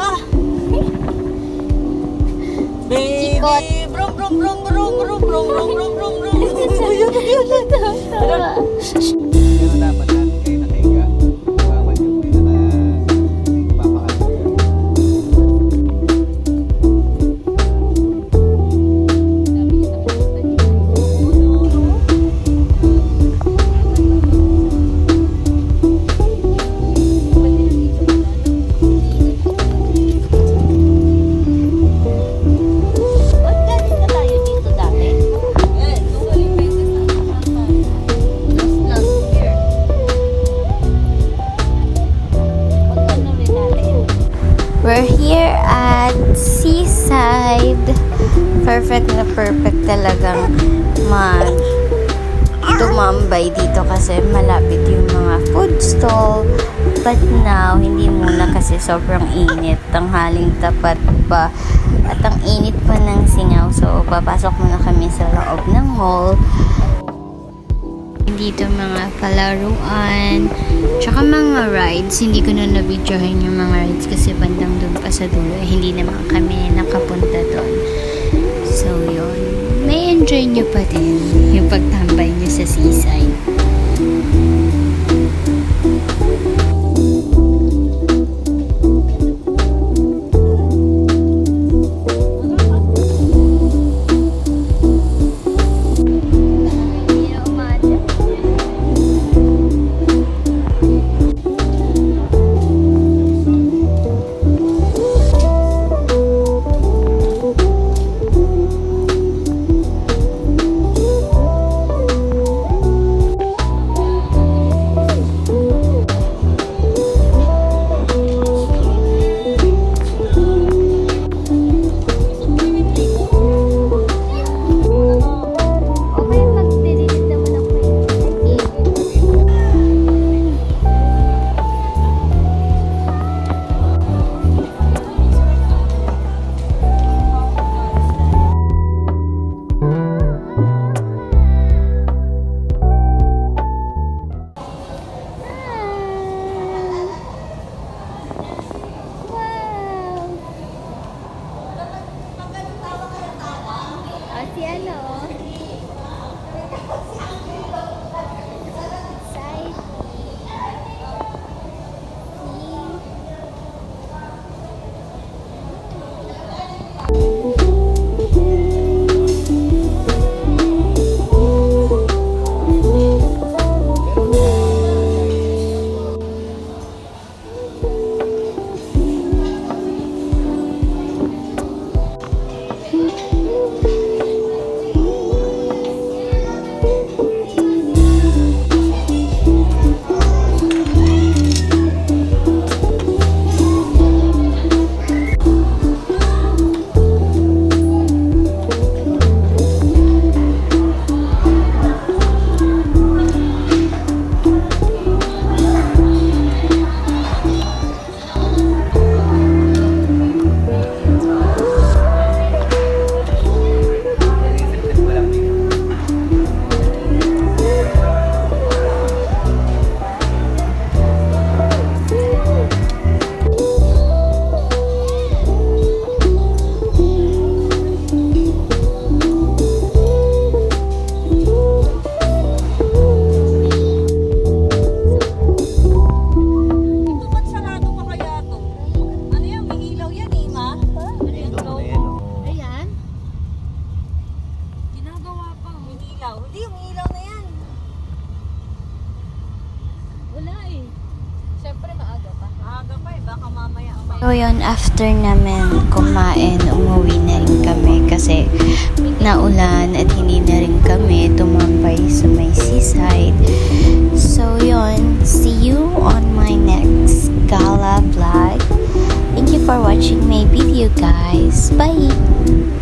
ka. Baby, brum brum brum brum brum brum brum brum brum brum. Pero dapat natin kayo nakahiga. Bawal yung papakasya. We're here at Seaside. Perfect na perfect talagang tumambay dito kasi malapit yung mga food stall. But now, hindi muna kasi sobrang init. Tanghaling tapat pa. At ang init pa ng singaw. So, papasok muna kami sa loob ng mall. Dito mga palaruan, tsaka mga rides. Hindi ko na nabidyohan yung mga rides kasi bandang doon pa sa dulo. Hindi naman kami nakapunta doon. So yun, may enjoy nyo pa din yung pagtambay nyo sa seaside. So yun, after namin kumain, umuwi na rin kami kasi naulan at hindi na rin kami tumambay sa may seaside. So yun, see you on my next gala vlog. Thank you for watching my video, guys. Bye!